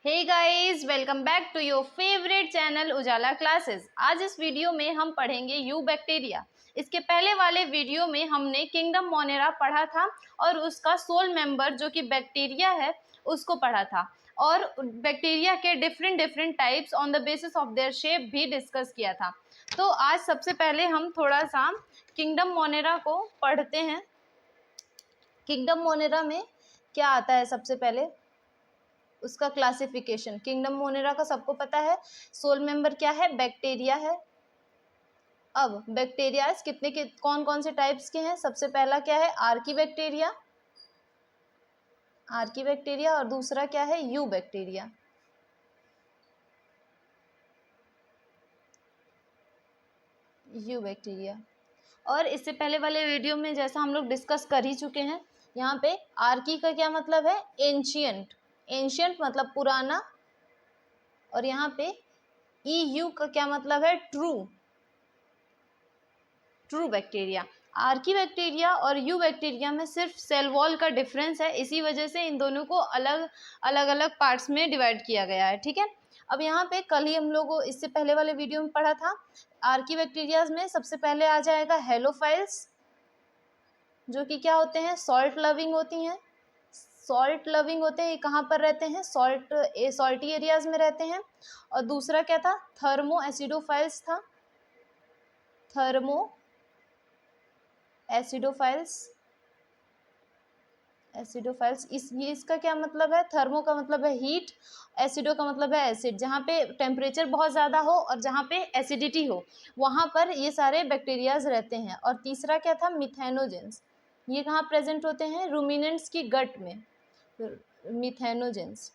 Hey guys, welcome back to your favourite channel Ujala classes. आज इस video में हम पढ़ेंगे यू बैक्टीरिया। इसके पहले वाले वीडियो में हमने किंगडम मोनेरा पढ़ा था और उसका सोल मेंबर जो कि बैक्टीरिया है उसको पढ़ा था, और बैक्टीरिया के different types on the basis of their shape भी डिस्कस किया था। तो आज सबसे पहले हम थोड़ा सा किंगडम मोनेरा को पढ़ते हैं। किंगडम मोनेरा में क्या आता है, सबसे पहले उसका क्लासिफिकेशन। किंगडम मोनेरा का सबको पता है, सोल मेंबर क्या है, बैक्टीरिया है। अब बैक्टीरिया कितने के कौन कौन से टाइप्स के हैं? सबसे पहला क्या है, आर्की बैक्टीरिया, और दूसरा क्या है, यू बैक्टीरिया। और इससे पहले वाले वीडियो में जैसा हम लोग डिस्कस कर ही चुके हैं, यहाँ पे आर्की का क्या मतलब है, एंशियंट मतलब पुराना, और यहाँ पे EU का क्या मतलब है, ट्रू बैक्टीरिया। आर्की बैक्टीरिया और यू बैक्टीरिया में सिर्फ सेल वॉल का डिफरेंस है, इसी वजह से इन दोनों को अलग अलग पार्ट्स में डिवाइड किया गया है। ठीक है, अब यहाँ पे कल ही हम लोगों इससे पहले वाले वीडियो में पढ़ा था, आर्की बैक्टीरिया में सबसे पहले आ जाएगा हेलोफाइल्स, जो कि क्या होते हैं, सॉल्ट लविंग होते हैं। ये कहाँ पर रहते हैं, सॉल्टी एरियाज में रहते हैं। और दूसरा क्या था, थर्मो एसिडोफाइल्स था, एसिडोफाइल्स। इसका क्या मतलब है, थर्मो का मतलब है हीट, एसिडो का मतलब है एसिड। जहाँ पे टेम्परेचर बहुत ज़्यादा हो और जहाँ पे एसिडिटी हो वहाँ पर ये सारे बैक्टीरियाज रहते हैं। और तीसरा क्या था, मिथेनोजेंस। ये कहाँ प्रेजेंट होते हैं, रूमिनेंट्स की गट में, मिथेनोजेंस।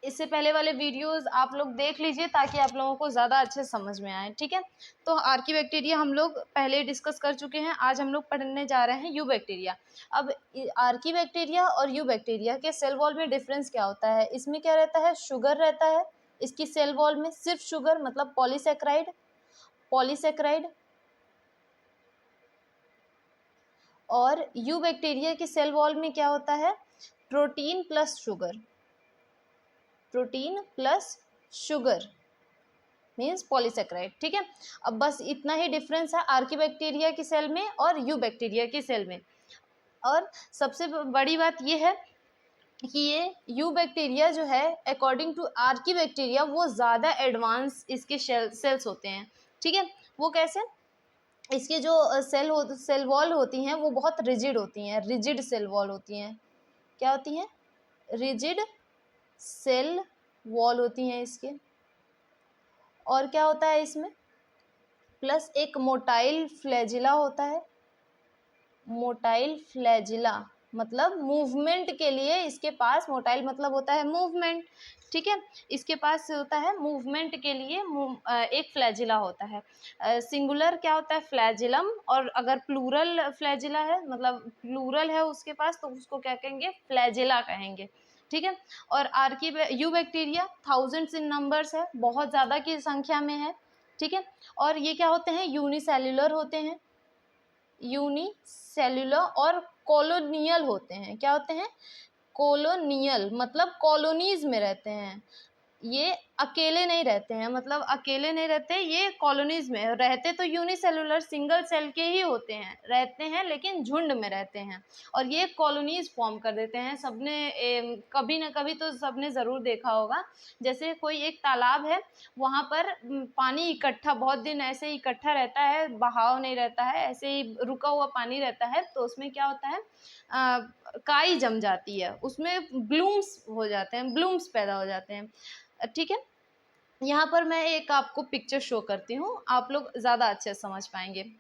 इससे पहले वाले वीडियोस आप लोग देख लीजिए ताकि आप लोगों को ज़्यादा अच्छे समझ में आए। ठीक है, तो आर्की बैक्टीरिया हम लोग पहले डिस्कस कर चुके हैं, आज हम लोग पढ़ने जा रहे हैं यू बैक्टीरिया। अब आर्की बैक्टीरिया और यू बैक्टीरिया के सेल वॉल में डिफरेंस क्या होता है, इसमें क्या रहता है, शुगर रहता है इसकी सेल वॉल में, सिर्फ शुगर मतलब पॉलीसेक्राइड। और यू बैक्टीरिया की सेल वॉल में क्या होता है, protein plus sugar means polysaccharide. ठीक है, अब बस इतना ही डिफरेंस है आर्की बैक्टीरिया की सेल में और यू बैक्टीरिया की सेल में। और सबसे बड़ी बात ये है कि ये यू बैक्टीरिया जो है अकॉर्डिंग टू आर्की बैक्टीरिया वो ज़्यादा एडवांस इसके सेल्स होते हैं। ठीक है, वो कैसे, इसके जो सेल वॉल होती हैं वो बहुत रिजिड होती हैं, रिजिड सेल वॉल होती हैं। क्या होती हैं, रिजिड सेल वॉल होती हैं इसके। और क्या होता है इसमें, प्लस एक मोटाइल फ्लैजिला होता है। मोटाइल फ्लैजिला मतलब मूवमेंट के लिए इसके पास, मोटाइल मतलब होता है मूवमेंट। ठीक है, इसके पास होता है मूवमेंट के लिए एक फ्लैजिला होता है। सिंगुलर क्या होता है, फ्लैजिलम, और अगर प्लूरल फ्लैजिला है मतलब प्लूरल है उसके पास तो उसको क्या कहेंगे, फ्लैजिला कहेंगे। ठीक है, और you bacteria thousands in numbers है, बहुत ज़्यादा की संख्या में है। ठीक है, और ये क्या होते हैं, यूनिसेल्युलर होते हैं, यूनिसेल्युलर और कॉलोनियल होते हैं। क्या होते हैं, कॉलोनियल मतलब कॉलोनीज में रहते हैं, ये अकेले नहीं रहते हैं, मतलब अकेले नहीं रहते, ये कॉलोनीज में रहते। तो यूनिसेलुलर सिंगल सेल के ही होते हैं, रहते हैं लेकिन झुंड में रहते हैं, और ये कॉलोनीज फॉर्म कर देते हैं। सबने कभी ना कभी तो सबने ज़रूर देखा होगा, जैसे कोई एक तालाब है, वहाँ पर पानी इकट्ठा बहुत दिन ऐसे ही इकट्ठा रहता है, बहाव नहीं रहता है, ऐसे ही रुका हुआ पानी रहता है, तो उसमें क्या होता है, काई जम जाती है, उसमें ब्लूम्स हो जाते हैं, ब्लूम्स पैदा हो जाते हैं। ठीक है, यहाँ पर मैं एक आपको पिक्चर शो करती हूँ, आप लोग ज़्यादा अच्छे से समझ पाएंगे।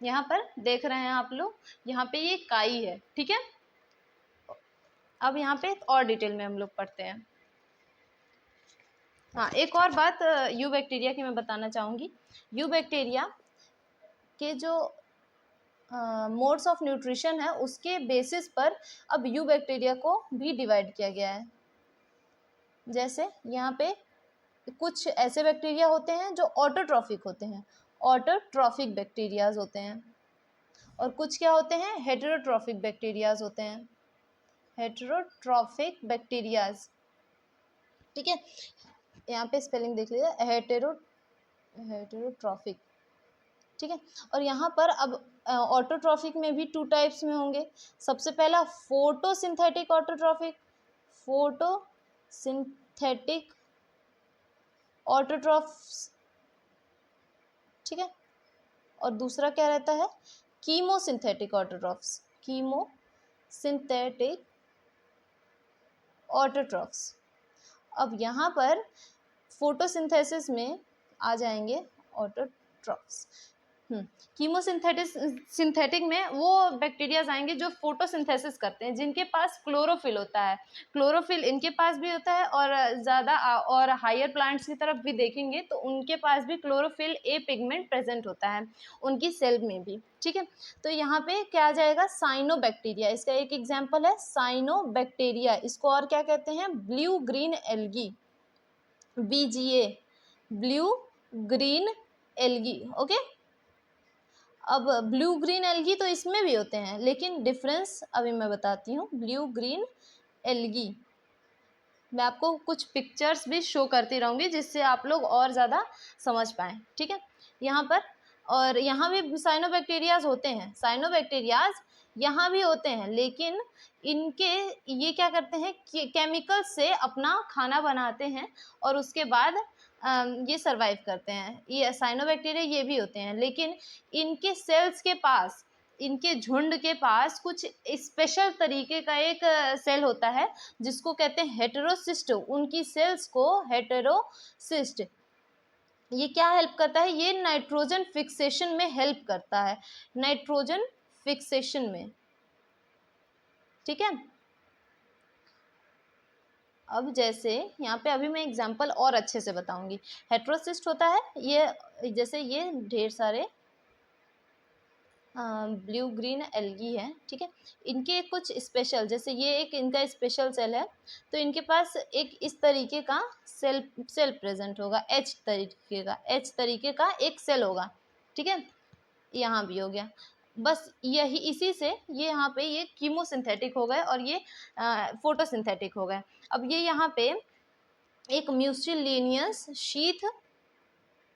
यहाँ पर देख रहे हैं आप लोग, यहाँ पे ये काई है। ठीक है, अब यहाँ पे और डिटेल में हम लोग पढ़ते हैं। हाँ, एक और बात यू बैक्टीरिया की मैं बताना चाहूँगी। यू बैक्टीरिया के जो मोड्स ऑफ न्यूट्रिशन है उसके बेसिस पर अब यू बैक्टीरिया को भी डिवाइड किया गया है। जैसे यहाँ पे कुछ ऐसे बैक्टीरिया होते हैं जो ऑटोट्रॉफिक होते हैं, ऑटोट्रॉफिक बैक्टीरियाज होते हैं, और कुछ क्या होते हैं, हेटेरोट्रॉफिक बैक्टीरियाज होते हैं, हेटेरोट्रॉफिक बैक्टीरियाज। ठीक है, यहाँ पे स्पेलिंग देख लीजिए, हेटेरोट्रॉफिक। ठीक है, और यहाँ पर अब ऑटोट्रॉफिक में भी 2 टाइप्स में होंगे। सबसे पहला फोटोसिंथेटिक ऑटोट्रॉफिक, फोटोसिंथेटिक ऑटोट्रॉफ्स। ठीक है, और दूसरा क्या रहता है, कीमोसिंथेटिक ऑटोट्रॉफ्स, कीमोसिंथेटिक ऑटोट्रॉफ्स। अब यहाँ पर फोटोसिंथेसिस में आ जाएंगे ऑटोट्रॉफ्स। सिंथेटिक में वो बैक्टीरियाज आएंगे जो फोटोसिंथेसिस करते हैं, जिनके पास क्लोरोफिल होता है। क्लोरोफिल इनके पास भी होता है, और ज़्यादा और हायर प्लांट्स की तरफ भी देखेंगे तो उनके पास भी क्लोरोफिल ए पिगमेंट प्रेजेंट होता है उनकी सेल में भी। ठीक है, तो यहाँ पे क्या आ जाएगा, साइनोबैक्टीरिया। इसका एक एग्जाम्पल है साइनोबैक्टीरिया। इसको और क्या कहते हैं, blue green algae, BGA, blue green algae. Okay, अब ब्लू ग्रीन एल्गी तो इसमें भी होते हैं, लेकिन डिफरेंस अभी मैं बताती हूँ। ब्लू ग्रीन एल्गी मैं आपको कुछ पिक्चर्स भी शो करती रहूँगी जिससे आप लोग और ज़्यादा समझ पाएँ। ठीक है, यहाँ पर और यहाँ भी साइनोबैक्टीरियाज होते हैं, साइनोबैक्टीरियाज यहाँ भी होते हैं, लेकिन इनके ये क्या करते हैं कि केमिकल से अपना खाना बनाते हैं और उसके बाद ये सरवाइव करते हैं। ये साइनोबैक्टीरिया ये भी होते हैं, लेकिन इनके सेल्स के पास, इनके झुंड के पास कुछ स्पेशल तरीके का एक सेल होता है जिसको कहते हैं हेटेरोसिस्ट। उनकी सेल्स को हेटेरोसिस्ट, ये क्या हेल्प करता है, ये नाइट्रोजन फिक्सेशन में हेल्प करता है, नाइट्रोजन फिक्सेशन में। ठीक है, अब जैसे यहाँ पे अभी मैं एग्जांपल और अच्छे से बताऊंगी। हेटेरोसिस्ट होता है ये, जैसे ये ढेर सारे ब्लू ग्रीन एल्गी है। ठीक है, इनके कुछ स्पेशल, जैसे ये एक इनका स्पेशल सेल है, तो इनके पास एक इस तरीके का सेल प्रेजेंट होगा, एच तरीके का एक सेल होगा। ठीक है, यहाँ भी हो गया, बस यही इसी से ये यहाँ पे ये कीमोसिंथेटिक हो गए और ये फोटोसिंथेटिक हो गए। अब ये यहाँ पे एक म्यूसिलिनियस शीथ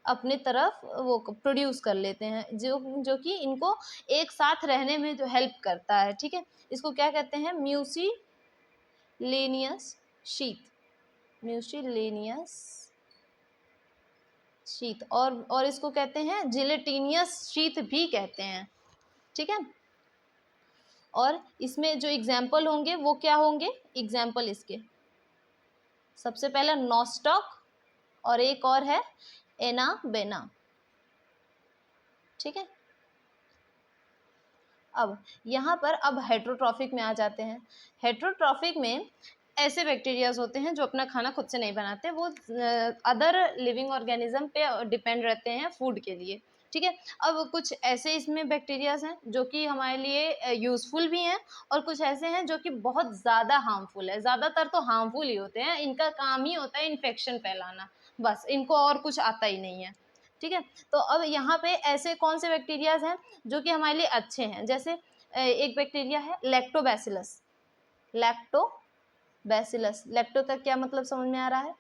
अपने तरफ वो प्रोड्यूस कर लेते हैं, जो कि इनको एक साथ रहने में जो हेल्प करता है। ठीक है, इसको क्या कहते हैं, म्यूसिलेनियस शीथ, म्यूसिलेनियस शीथ, और इसको कहते हैं जिलेटिनियस शीथ भी कहते हैं। ठीक है, और इसमें जो एग्जाम्पल होंगे वो क्या होंगे, एग्जाम्पल इसके सबसे पहला नॉस्टॉक और एक और है एनाबेना। ठीक है, अब यहाँ पर अब हेटेरोट्रॉफिक में आ जाते हैं। हेटेरोट्रॉफिक में ऐसे बैक्टीरियाज होते हैं जो अपना खाना खुद से नहीं बनाते, वो अदर लिविंग ऑर्गेनिज्म पे डिपेंड रहते हैं फूड के लिए। ठीक है, अब कुछ ऐसे इसमें बैक्टीरियाज हैं जो कि हमारे लिए यूज़फुल भी हैं, और कुछ ऐसे हैं जो कि बहुत ज़्यादा हार्मफुल है। ज़्यादातर तो हार्मफुल ही होते हैं, इनका काम ही होता है इन्फेक्शन फैलाना, बस इनको और कुछ आता ही नहीं है। ठीक है, तो अब यहाँ पे ऐसे कौन से बैक्टीरियाज हैं जो कि हमारे लिए अच्छे हैं, जैसे एक बैक्टीरिया है लैक्टोबैसिलस। लैक्टोबैसिलस, लैक्टो तक क्या मतलब समझ में आ रहा है,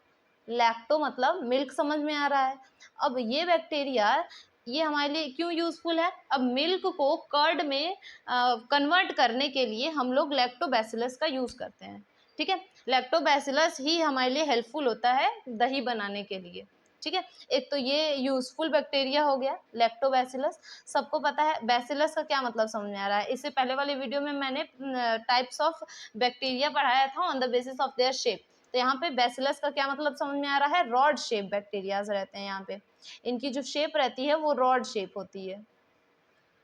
लैक्टो मतलब मिल्क समझ में आ रहा है। अब ये बैक्टीरिया ये हमारे लिए क्यों यूज़फुल है, अब मिल्क को कर्ड में कन्वर्ट करने के लिए हम लोग लैक्टोबैसिलस का यूज़ करते हैं। ठीक है, लैक्टोबैसिलस ही हमारे लिए हेल्पफुल होता है दही बनाने के लिए। ठीक है, एक तो ये यूजफुल बैक्टीरिया हो गया लैक्टोबैसिलस। सबको पता है बैसिलस का क्या मतलब समझ में आ रहा है, इससे पहले वाले वीडियो में मैंने टाइप्स ऑफ बैक्टीरिया पढ़ाया था on the basis of their shape. तो यहाँ पे बैसिलस का क्या मतलब समझ में आ रहा है, रॉड शेप बैक्टीरियाज रहते हैं यहाँ पे, इनकी जो शेप रहती है वो रॉड शेप होती है।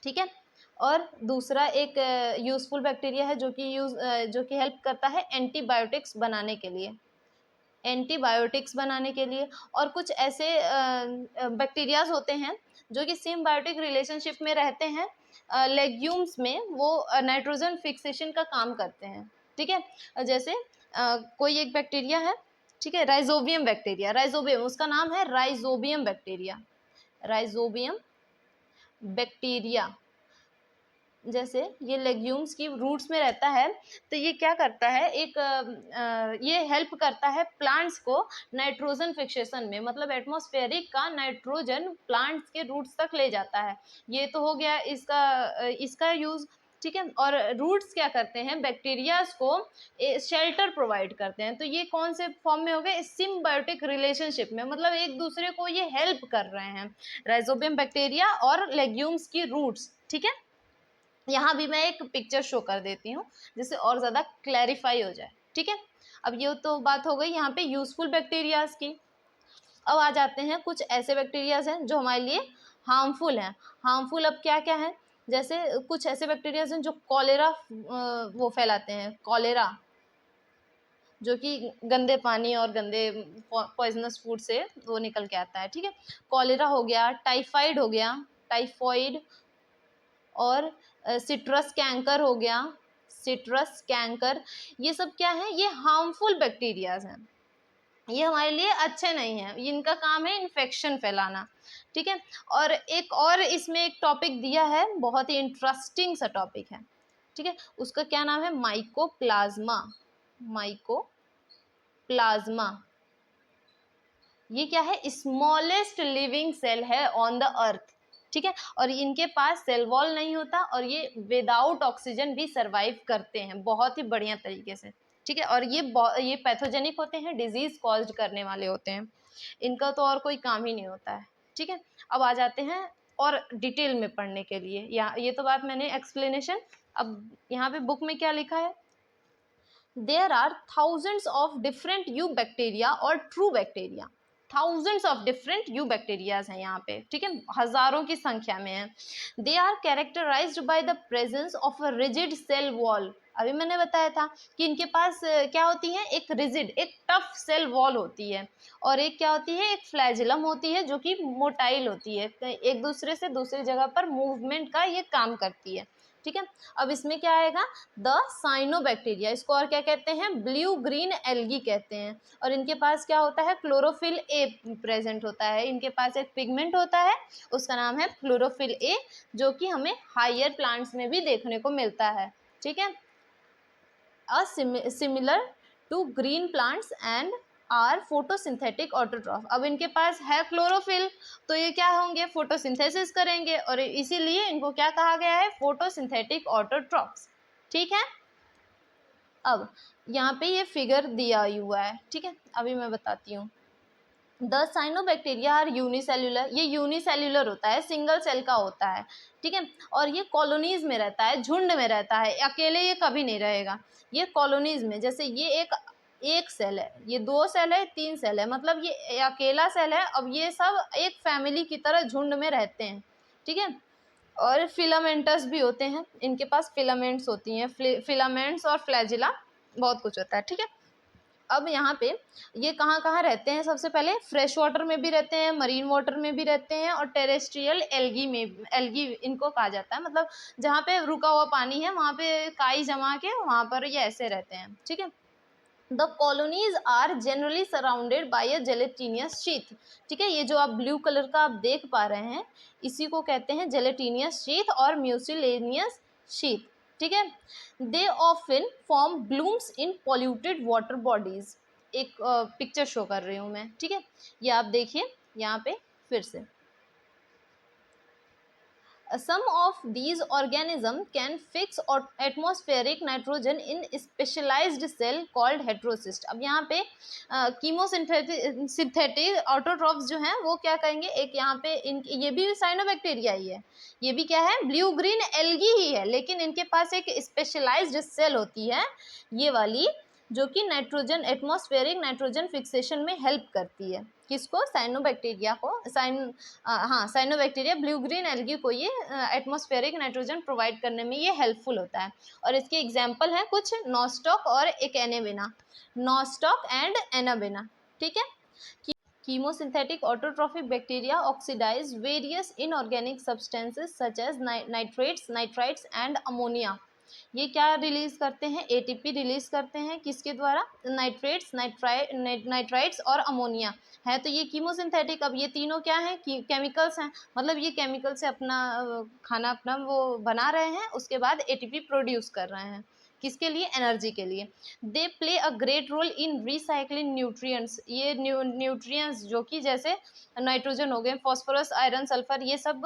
ठीक है, और दूसरा एक यूजफुल बैक्टीरिया है जो कि हेल्प करता है एंटीबायोटिक्स बनाने के लिए, एंटीबायोटिक्स बनाने के लिए। और कुछ ऐसे बैक्टीरियाज होते हैं जो कि सिम्बायोटिक रिलेशनशिप में रहते हैं लेग्यूम्स में, वो नाइट्रोजन फिक्सेशन का काम करते हैं। ठीक है, जैसे कोई एक बैक्टीरिया है, ठीक है, राइजोबियम बैक्टीरिया, राइजोबियम उसका नाम है, राइजोबियम बैक्टीरिया, राइजोबियम बैक्टीरिया। जैसे ये लेग्यूम्स की रूट्स में रहता है, तो ये क्या करता है, ये हेल्प करता है प्लांट्स को नाइट्रोजन फिक्सेशन में, मतलब एटमॉस्फेरिक का नाइट्रोजन प्लांट्स के रूट्स तक ले जाता है। ये तो हो गया इसका यूज, ठीक है। और रूट्स क्या करते हैं, बैक्टीरियाज को शेल्टर प्रोवाइड करते हैं। तो ये कौन से फॉर्म में हो गए, सिम्बायोटिक रिलेशनशिप में, मतलब एक दूसरे को ये हेल्प कर रहे हैं, राइजोबियम बैक्टीरिया और लेग्यूम्स की रूट्स, ठीक है। यहाँ भी मैं एक पिक्चर शो कर देती हूँ जिससे और ज़्यादा क्लैरिफाई हो जाए, ठीक है। अब ये तो बात हो गई यहाँ पे यूजफुल बैक्टीरियाज की। अब आ जाते हैं कुछ ऐसे बैक्टीरियाज हैं जो हमारे लिए हार्मफुल हैं। हार्मफुल अब क्या क्या है, जैसे कुछ ऐसे बैक्टीरियाज हैं जो कॉलेरा वो फैलाते हैं, कॉलेरा, जो कि गंदे पानी और गंदे पॉइजनस फूड से वो निकल के आता है, ठीक है। कॉलेरा हो गया, टाइफाइड हो गया, टाइफॉइड, और सिट्रस कैंकर हो गया, सिट्रस कैंकर, ये सब क्या है, ये हार्मफुल बैक्टीरियाज हैं, ये हमारे लिए अच्छे नहीं हैं, इनका काम है इन्फेक्शन फैलाना, ठीक है। और एक और इसमें एक टॉपिक दिया है, बहुत ही इंटरेस्टिंग सा टॉपिक है, ठीक है। उसका क्या नाम है, माइकोप्लाज्मा। माइकोप्लाज्मा ये क्या है, स्मॉलेस्ट लिविंग सेल है ऑन द अर्थ, ठीक है। और इनके पास सेल वॉल नहीं होता और ये विदाउट ऑक्सीजन भी सरवाइव करते हैं बहुत ही बढ़िया तरीके से, ठीक है। और ये पैथोजेनिक होते हैं, डिजीज कॉज करने वाले होते हैं, इनका तो और कोई काम ही नहीं होता है, ठीक है। अब आ जाते हैं और डिटेल में पढ़ने के लिए, ये तो बात मैंने एक्सप्लेनेशन। अब यहाँ पे बुक में क्या लिखा है, there are thousands of different eubacteria और true bacteria, thousands of different eubacterias हैं यहाँ पे, ठीक है, हजारों की संख्या में है। They are characterised by the presence of a rigid cell wall. अभी मैंने बताया था कि इनके पास क्या होती है, एक रिजिड, एक टफ सेल वॉल होती है, और एक क्या होती है, एक फ्लैजिलम होती है जो कि मोटाइल होती है, एक दूसरे से दूसरी जगह पर मूवमेंट का ये काम करती है, ठीक है। अब इसमें क्या आएगा, द साइनोबैक्टीरिया, इसको और क्या कहते हैं, ब्लू ग्रीन एल्गी कहते हैं। और इनके पास क्या होता है, क्लोरोफिल ए प्रेजेंट होता है, इनके पास एक पिगमेंट होता है, उसका नाम है क्लोरोफिल ए, जो कि हमें हायर प्लांट्स में भी देखने को मिलता है, ठीक है। Similar to green plants and are photosynthetic autotroph. अब इनके पास है क्लोरोफिल, तो ये क्या होंगे, फोटोसिंथेसिस करेंगे, और इसीलिए इनको क्या कहा गया है, फोटोसिंथेटिक ऑटोट्रॉफ्स, ठीक है। अब यहाँ पे ये फिगर दिया हुआ है, ठीक है, अभी मैं बताती हूँ। द साइनोबैक्टीरिया आर यूनिसेल्युलर, ये यूनिसेल्युलर होता है, सिंगल सेल का होता है, ठीक है। और ये कॉलोनीज में रहता है, झुंड में रहता है, अकेले ये कभी नहीं रहेगा, ये कॉलोनीज में, जैसे ये एक सेल है, ये 2 सेल है, 3 सेल है, मतलब ये अकेला सेल है। अब ये सब एक फैमिली की तरह झुंड में रहते हैं, ठीक है। और फिलामेंटस भी होते हैं, इनके पास फिलामेंट्स होती हैं, फिलामेंट्स और फ्लैजिला, बहुत कुछ होता है, ठीक है। अब यहाँ पे ये कहाँ कहाँ रहते हैं, सबसे पहले फ्रेश वाटर में भी रहते हैं, मरीन वाटर में भी रहते हैं, और टेरेस्ट्रियल एल्गी में, एल्गी इनको कहा जाता है, मतलब जहाँ पे रुका हुआ पानी है वहाँ पे काई जमा के वहाँ पर ये ऐसे रहते हैं, ठीक है। The colonies are generally surrounded by a gelatinous sheath, ठीक है। ये जो आप ब्लू कलर का आप देख पा रहे हैं, इसी को कहते हैं जेलेटिनियस शीथ और म्यूसिलेनियस शीथ, ठीक है। They often form blooms in polluted water bodies, एक पिक्चर शो कर रही हूँ मैं, ठीक है, ये आप देखिए यहाँ पे फिर से। Some of these organisms can fix atmospheric nitrogen in specialized cell called heterocyst। अब यहाँ पे कीमोसिंथेटिक ऑटोट्रॉफ्स जो हैं वो क्या करेंगे, एक यहाँ पे ये भी साइनोबैक्टीरिया ही है, ये भी क्या है, ब्लू ग्रीन एल्गी ही है, लेकिन इनके पास एक स्पेशलाइज्ड सेल होती है, ये वाली, जो कि नाइट्रोजन, एटमॉस्फेरिक नाइट्रोजन फिक्सेशन में हेल्प करती है, किसको, साइनोबैक्टीरिया को, साइनोबैक्टीरिया ब्लू ग्रीन एल्गी को ये एटमॉस्फेरिक नाइट्रोजन प्रोवाइड करने में ये हेल्पफुल होता है। और इसके एग्जांपल हैं कुछ, नॉस्टॉक और एक एनेबिना, नॉस्टॉक एंड एनाबिना, ठीक है। Chemosynthetic autotrophic bacteria oxidise various inorganic substances such as nitrates, nitrites and ammonia. ये क्या रिलीज करते हैं, एटीपी रिलीज करते हैं, किसके द्वारा, नाइट्रेट्स, नाइट्राइट्स और अमोनिया है। तो ये कीमोसिंथेटिक, अब ये तीनों क्या हैं, केमिकल्स हैं, मतलब ये केमिकल से अपना खाना अपना वो बना रहे हैं, उसके बाद एटीपी प्रोड्यूस कर रहे हैं, किसके लिए, एनर्जी के लिए। They play a great role in recycling nutrients, ये न्यूट्रिएंट्स जो कि जैसे नाइट्रोजन हो गए, फॉस्फोरस, आयरन, सल्फर, ये सब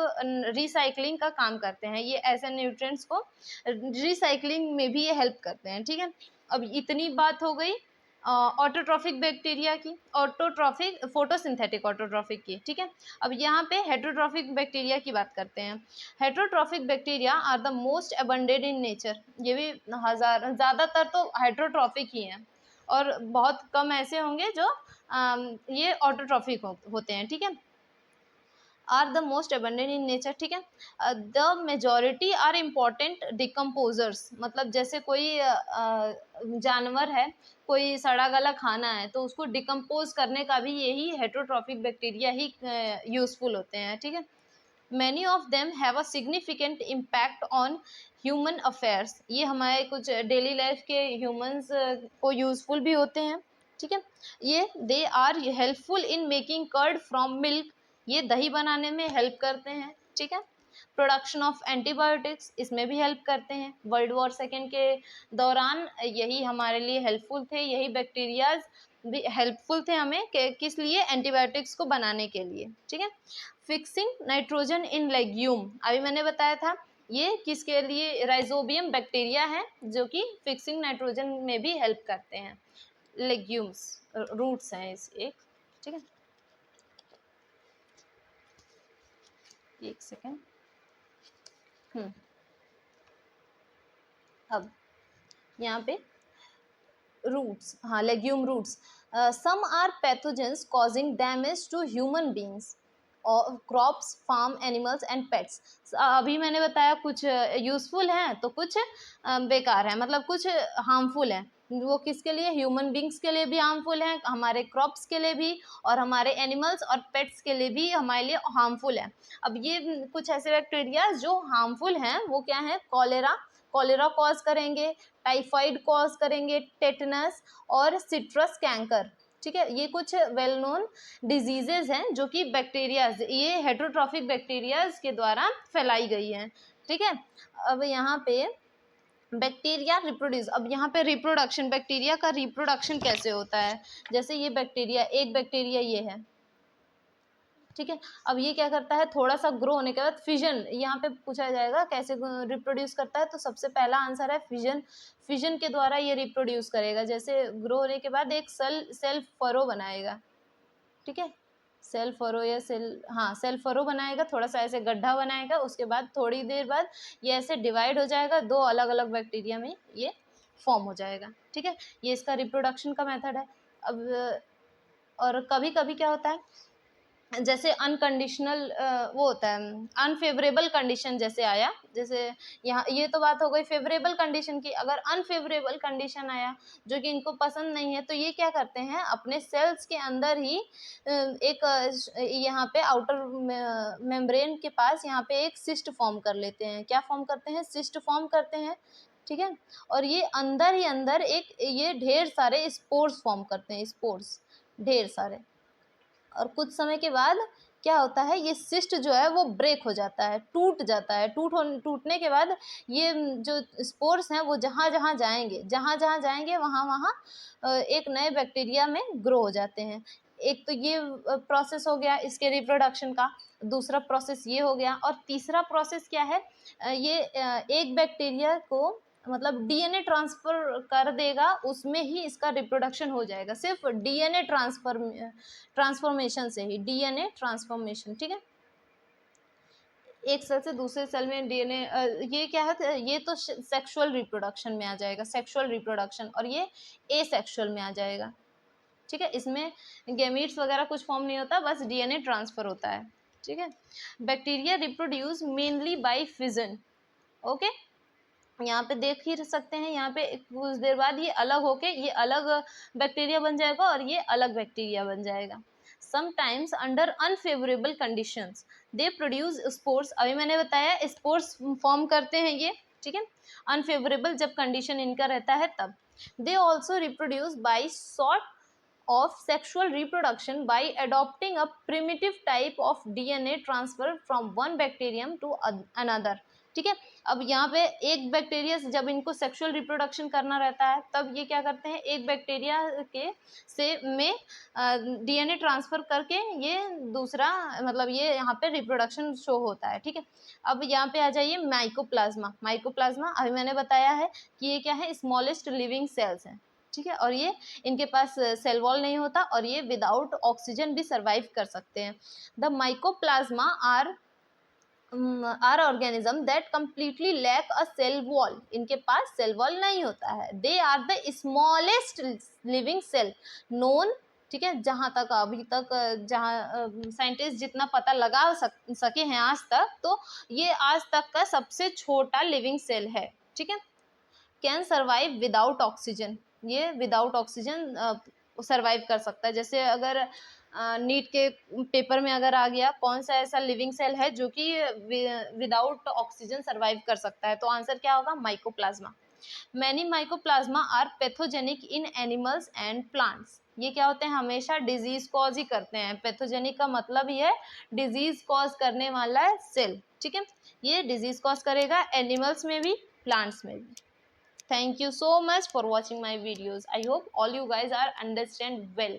रिसाइकलिंग का काम करते हैं, ये ऐसे न्यूट्रिएंट्स को रिसाइकलिंग में भी ये हेल्प करते हैं, ठीक है। अब इतनी बात हो गई ऑटोट्रॉफिक बैक्टीरिया की, ऑटोट्रॉफिक, फोटोसिंथेटिक ऑटोट्रॉफिक की, ठीक है। अब यहाँ पे हेटरोट्रॉफिक बैक्टीरिया की बात करते हैं। Heterotrophic bacteria are the most abundant in nature, ये भी ज़्यादातर तो हेटरोट्रॉफिक ही हैं, और बहुत कम ऐसे होंगे जो ये ऑटोट्रॉफिक होते हैं, ठीक है। Are the most abundant in nature, ठीक है। The majority are important decomposers, मतलब जैसे कोई जानवर है, कोई सड़ा गला खाना है, तो उसको डिकम्पोज करने का भी यही हेटरोट्रॉफिक बैक्टीरिया ही यूजफुल होते हैं, ठीक है। Many of them have a significant impact on human affairs, ये हमारे कुछ डेली लाइफ के ह्यूमंस को यूजफुल भी होते हैं, ठीक है। ये they are helpful in making curd from milk, ये दही बनाने में हेल्प करते हैं, ठीक है। प्रोडक्शन ऑफ एंटीबायोटिक्स, इसमें भी हेल्प करते हैं। वर्ल्ड वॉर सेकेंड के दौरान यही हमारे लिए हेल्पफुल थे, यही बैक्टीरियाज भी हेल्पफुल थे हमें किस लिए, एंटीबायोटिक्स को बनाने के लिए, ठीक है। फिक्सिंग नाइट्रोजन इन लेग्यूम, अभी मैंने बताया था, ये किसके लिए, राइजोबियम बैक्टीरिया है जो कि फिक्सिंग नाइट्रोजन में भी हेल्प करते हैं। लेग्यूम्स रूट्स हैं इस एक, ठीक है। एक सेकेंड, अब यहाँ पे रूट्स, हाँ legume roots, some are pathogens causing damage to human beings और crops, farm animals and pets. अभी मैंने बताया कुछ यूजफुल हैं तो कुछ बेकार है, मतलब कुछ हार्मफुल है, वो किसके लिए, ह्यूमन बींग्स के लिए भी हार्मफुल है, हमारे क्रॉप्स के लिए भी, और हमारे एनिमल्स और पेट्स के लिए भी हमारे लिए हार्मफुल है। अब ये कुछ ऐसे बैक्टीरिया जो हार्मफुल हैं वो क्या है, कॉलेरा कॉज करेंगे, टाइफाइड कॉज करेंगे, टेटनस और सिट्रस कैंकर, ठीक है। ये कुछ वेल नोन डिजीजेज हैं जो कि बैक्टीरियाज, ये हेटरोट्रॉफिक बैक्टीरियाज के द्वारा फैलाई गई हैं, ठीक है। अब यहाँ पे बैक्टीरिया रिप्रोड्यूस, अब यहाँ पे रिप्रोडक्शन, बैक्टीरिया का रिप्रोडक्शन कैसे होता है, जैसे ये बैक्टीरिया, एक बैक्टीरिया ये है, ठीक है। अब ये क्या करता है, थोड़ा सा ग्रो होने के बाद फिजन, यहाँ पे पूछा जाएगा कैसे रिप्रोड्यूस करता है, तो सबसे पहला आंसर है फिजन, फिजन के द्वारा ये रिप्रोड्यूस करेगा, जैसे ग्रो होने के बाद एक सेल फरो बनाएगा, ठीक है, सेल फरो या सेल फरो बनाएगा, थोड़ा सा ऐसे गड्ढा बनाएगा, उसके बाद थोड़ी देर बाद ये ऐसे डिवाइड हो जाएगा, दो अलग अलग बैक्टीरिया में ये फॉर्म हो जाएगा, ठीक है। ये इसका रिप्रोडक्शन का मेथड है। अब और कभी कभी क्या होता है, जैसे अनकंडीशनल वो होता है, अनफेवरेबल कंडीशन जैसे आया, जैसे यहाँ ये तो बात हो गई फेवरेबल कंडीशन की, अगर अनफेवरेबल कंडीशन आया जो कि इनको पसंद नहीं है, तो ये क्या करते हैं, अपने सेल्स के अंदर ही एक यहाँ पे आउटर मेम्ब्रेन के पास यहाँ पे एक सिस्ट फॉर्म कर लेते हैं, क्या फॉर्म करते हैं, सिस्ट फॉर्म करते हैं, ठीक है। और ये अंदर ही अंदर एक ये ढेर सारे स्पोर्स फॉर्म करते हैं, स्पोर्स ढेर सारे, और कुछ समय के बाद क्या होता है, ये सिस्ट जो है वो ब्रेक हो जाता है, टूट जाता है, टूटने के बाद ये जो स्पोर्स हैं वो जहाँ जहाँ जाएंगे वहाँ वहाँ एक नए बैक्टीरिया में ग्रो हो जाते हैं। एक तो ये प्रोसेस हो गया इसके रिप्रोडक्शन का, दूसरा प्रोसेस ये हो गया, और तीसरा प्रोसेस क्या है, ये एक बैक्टीरिया को मतलब डीएनए ट्रांसफर कर देगा, उसमें ही इसका रिप्रोडक्शन हो जाएगा, सिर्फ डीएनए ट्रांसफॉर्मेशन से ही, डीएनए ट्रांसफॉर्मेशन, ठीक है। एक सेल से दूसरे सेल में डीएनए, ये क्या है, ये तो सेक्सुअल रिप्रोडक्शन में आ जाएगा, सेक्सुअल रिप्रोडक्शन, और ये एसेक्सुअल में आ जाएगा, ठीक है। इसमें गैमीट्स वगैरह कुछ फॉर्म नहीं होता, बस डीएनए ट्रांसफर होता है, ठीक है। Bacteria reproduce mainly by fission, okay. यहाँ पे देख ही सकते हैं, यहाँ पे कुछ देर बाद ये अलग होके ये अलग बैक्टीरिया बन जाएगा और ये अलग बैक्टीरिया बन जाएगा। Sometimes under unfavourable conditions they produce spores, अभी मैंने बताया स्पोर्स फॉर्म करते हैं ये, ठीक है, अनफेवरेबल जब कंडीशन इनका रहता है तब। They also reproduce by sort of sexual reproduction by adopting a primitive type of DNA transfer from one bacterium to another, ठीक है। अब यहाँ पे एक बैक्टीरिया से जब इनको सेक्सुअल रिप्रोडक्शन करना रहता है तब ये क्या करते हैं, एक बैक्टीरिया के से में डीएनए ट्रांसफर करके ये दूसरा मतलब ये यहाँ पे रिप्रोडक्शन शो होता है, ठीक है। अब यहाँ पे आ जाइए माइकोप्लाज्मा। माइकोप्लाज्मा अभी मैंने बताया है कि ये क्या है, स्मॉलेस्ट लिविंग सेल्स हैं, ठीक है, और ये इनके पास सेल वॉल नहीं होता और ये विदाउट ऑक्सीजन भी सर्वाइव कर सकते हैं। The mycoplasma are organism that completely lack a cell wall, इनके पास सेल वॉल नहीं होता है। They are the smallest living cell known, ठीक है, जहाँ तक अभी तक जहाँ साइंटिस्ट जितना पता लगा सके हैं आज तक, तो ये आज तक का सबसे छोटा लिविंग सेल है, ठीक है। कैन सर्वाइव विदाउट ऑक्सीजन, ये विदाउट ऑक्सीजन सर्वाइव कर सकता है। जैसे अगर नीट के पेपर में अगर आ गया कौन सा ऐसा लिविंग सेल है जो कि विदाउट ऑक्सीजन सर्वाइव कर सकता है, तो आंसर क्या होगा, mycoplasma. Many mycoplasma are pathogenic in animals and plants, ये क्या होते हैं, हमेशा डिजीज कॉज ही करते हैं। पैथोजेनिक का मतलब ही है डिजीज कॉज करने वाला सेल, ठीक है, ये डिजीज कॉज करेगा एनिमल्स में भी प्लांट्स में भी। Thank you so much for watching my videos. I hope all you guys are understand well.